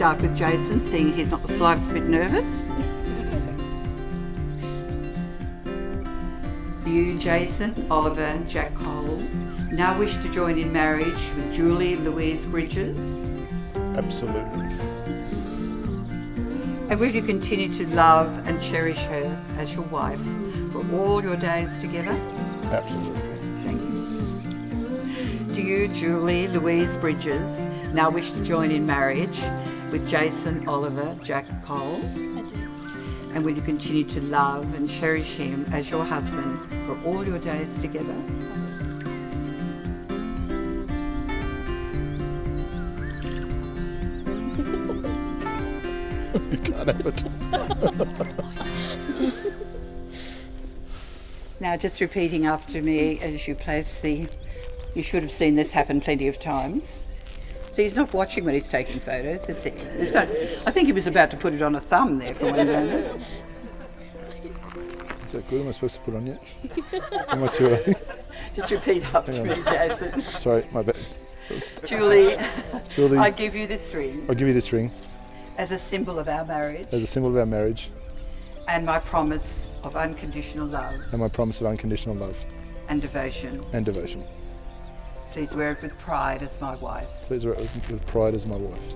start with Jason, seeing he's not the slightest bit nervous. You, Jason, Oliver and Jack Cole, now wish to join in marriage with Julie Louise Bridges. Absolutely. And will you continue to love and cherish her as your wife for all your days together? Absolutely. Thank you. Do you, Julie Louise Bridges, now wish to join in marriage with Jason, Oliver, Jack Cole? I do. And will you continue to love and cherish him as your husband for all your days together? You can't have it. Now just repeating after me as you place you should have seen this happen plenty of times. So he's not watching when he's taking photos, is he? I think he was about to put it on a thumb there for one moment. Is that good? Am I supposed to put on yet? Am I too early? Just repeat after me, Jason. Sorry, my bad. Julie, Julie, I give you this ring I'll give you this ring as a symbol of our marriage as a symbol of our marriage and my promise of unconditional love and my promise of unconditional love and devotion. and devotion. Please wear it with pride as my wife. Please wear it with pride as my wife.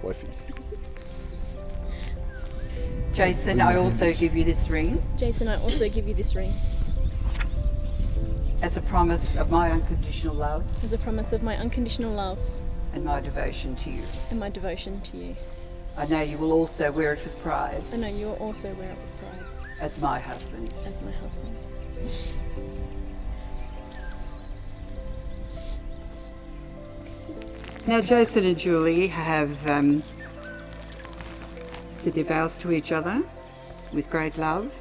Wifey. Jason, I also give you this ring Jason, I also give you this ring as a promise of my unconditional love as a promise of my unconditional love and my devotion to you. and my devotion to you. I know you will also wear it with pride I know you will also wear it with pride as my husband. as my husband. Now Jason and Julie have said their vows to each other with great love.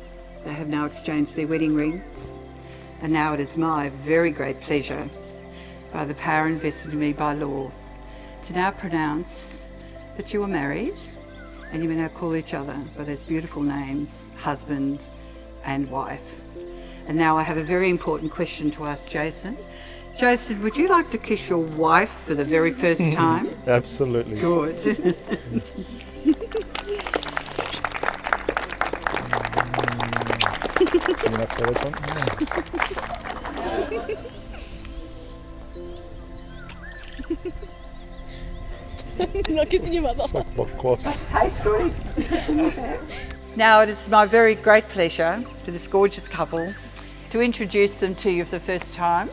They have now exchanged their wedding rings, and now it is my very great pleasure, by the power invested in me by law, to now pronounce that you are married, and you may now call each other by those beautiful names, husband and wife. And now I have a very important question to ask Jason. Jason, would you like to kiss your wife for the very first time? Absolutely. Good. You enough photos on? You're not kissing your mother. It's like block cloths. Taste good. Now it is my very great pleasure for this gorgeous couple to introduce them to you for the first time.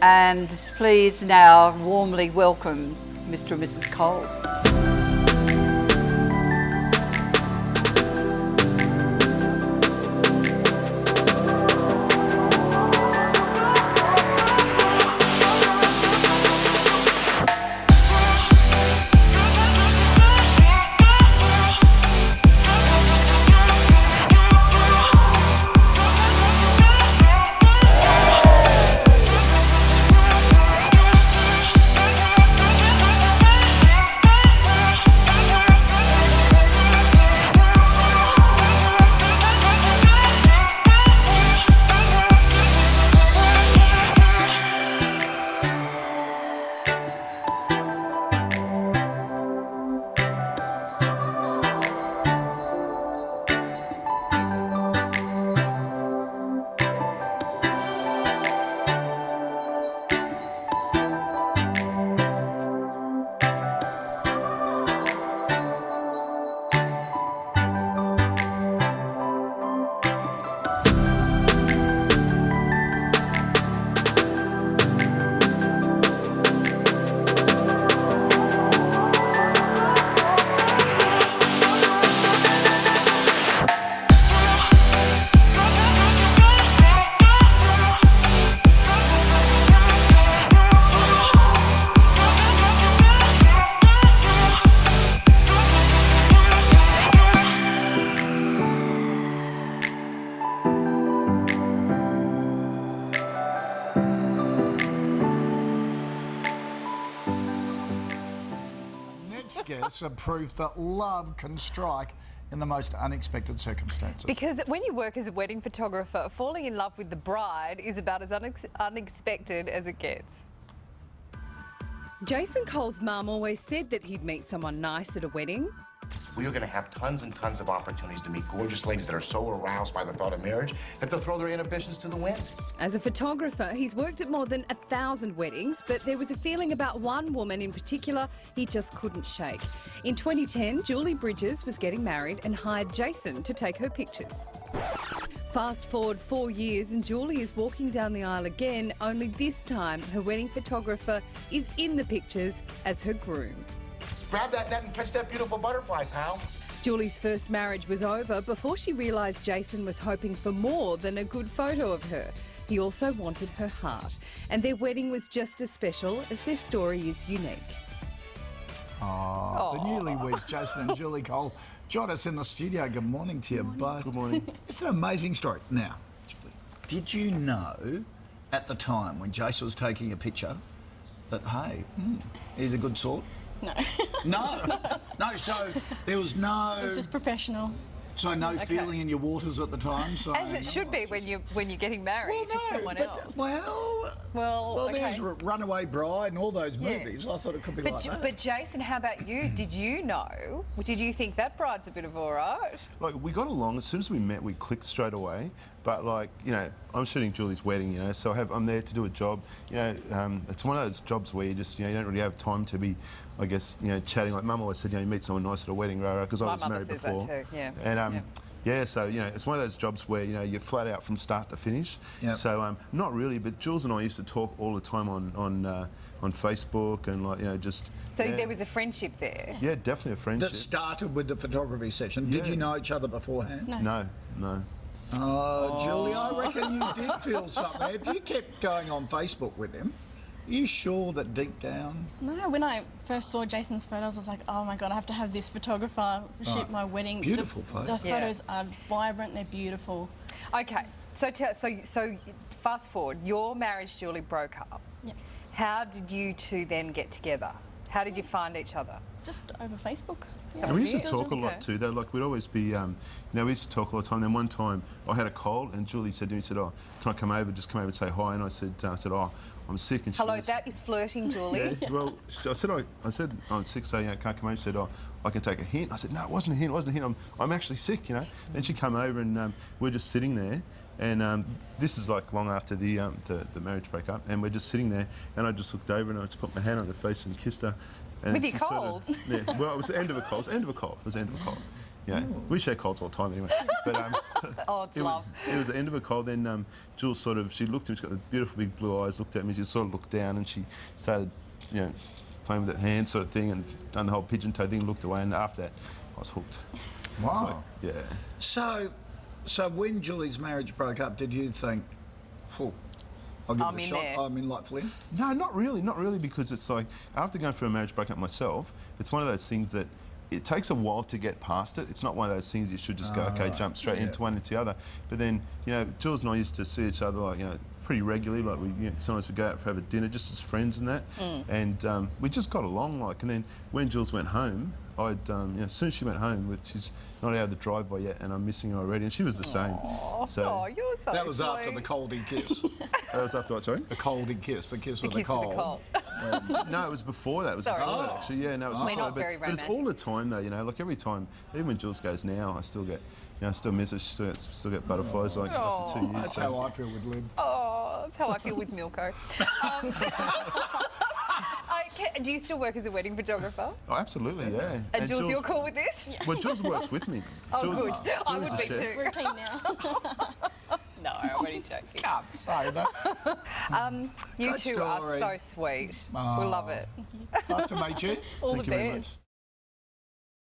And please now warmly welcome Mr. and Mrs. Cole. Guests are proof that love can strike in the most unexpected circumstances. Because when you work as a wedding photographer, falling in love with the bride is about as unexpected as it gets. Jason Cole's mum always said that he'd meet someone nice at a wedding. We are going to have tons and tons of opportunities to meet gorgeous ladies that are so aroused by the thought of marriage that they'll throw their inhibitions to the wind. As a photographer, he's worked at more than 1,000 weddings, but there was a feeling about one woman in particular he just couldn't shake. In 2010, Julie Bridges was getting married and hired Jason to take her pictures. Fast forward 4 years and Julie is walking down the aisle again, only this time her wedding photographer is in the pictures as her groom. Grab that net and catch that beautiful butterfly, pal. Julie's first marriage was over before she realised Jason was hoping for more than a good photo of her. He also wanted her heart, and their wedding was just as special as their story is unique. Oh, the newlyweds, Jason and Julie Cole, join us in the studio. Good morning to you, bud. Good morning. It's an amazing story. Now, Julie, did you know at the time when Jason was taking a picture that, hey, he's a good sort? No. No, so there was no... It's just professional. So no feeling in your waters at the time? So As it should be when you're getting married to someone else. Well, okay. there's Runaway Bride and all those Yes. movies. I thought it could be But, like that. but Jason, how about you? Did you know? Did you think that bride's a bit of all right? Like, we got along. As soon as we met, we clicked straight away. But, like, you know, I'm shooting Julie's wedding, you know, so I'm there to do a job. You know, it's one of those jobs where you just, you know, you don't really have time to be, I guess, you know, chatting. Like Mum always said, you know, you meet someone nice at a wedding, because I My was mother married says before. that too, yeah. And, yeah, so, you know, it's one of those jobs where, you know, you're flat out from start to finish. Yep. So, not really, but Jules and I used to talk all the time on Facebook and, like, you know, just... So yeah. there was a friendship there. Yeah, definitely a friendship. That started with the photography session. Did Yeah. you know each other beforehand? No. Oh, Julie, I reckon you did feel something. If you kept going on Facebook with him, are you sure that deep down... No, when I first saw Jason's photos, I was like, oh my God, I have to have this photographer shoot my wedding. Beautiful The photos. Yeah. photos are vibrant, they're beautiful. Okay, so fast forward. Your marriage, Julie, broke up. Yeah. How did you two then get together? How did you find each other? Just over Facebook. And we used to Still talk a do? lot Okay. too, though. Like, we'd always be, you know, we used to talk all the time. Then one time I had a cold and Julie said to me, oh, can I come over, and say hi? And I said, oh, I'm sick. And she Hello, says, that is flirting, Julie. yeah, well, I said I'm sick, so you know, can't come over. She said, oh, I can take a hint. I said, no, it wasn't a hint. I'm actually sick, you know. Then she came over and we're just sitting there. And this is like long after the marriage breakup, and we're just sitting there, and I just looked over and I just put my hand on her face and kissed her. And With she your sort of- yeah, well, it was the end of a cold. It was the end of a cold. Yeah, we share colds all the time anyway. But Oh, it's it love. was the end of a cold. Then Jules she looked at me. She's got the beautiful big blue eyes. Looked at me. She sort of looked down and she started, you know, playing with her hand sort of thing and done the whole pigeon toe thing. Looked away, and after that, I was hooked. Wow. Yeah. So when Julie's marriage broke up, did you think, I'll give I'm it a in shot, there. I'm in like Flynn? No, not really, because it's like, after going through a marriage breakup myself, it's one of those things that it takes a while to get past it. It's not one of those things you should just go, okay, jump straight into one into the other. But then, you know, Jules and I used to see each other, like, you know, pretty regularly. Like, we, you know, sometimes we'd go out for have a dinner just as friends and that. And we just got along, like, and then when Jules went home, you know, as soon as she went home, she's not out of the driveway yet, and I'm missing her already, and she was the same. So Oh, you're so That was sweet. after the coldie kiss. that was after what? Sorry. The coldie kiss, the kiss with the Kiss with the cold. cold. No, it was before that. It was Sorry. before that, actually. Yeah, no, it was We're before not that. very But it's all the time, though. You know, like every time, even when Jules goes now, I still get, you know, I still miss her. Still get butterflies like after 2 years. That's So. how I feel with Lynn. Oh, that's how I feel with Milko. Do you still work as a wedding photographer? Oh, absolutely, yeah. And Jules, you're cool with this? Well, Jules works with me. Oh, Jules, good. I would Jules be is a chef. too. We're a team now. No, I'm only joking. Can't say that. You Great two are story. so sweet. We love it. Nice to meet you. All Thank the you very best. much.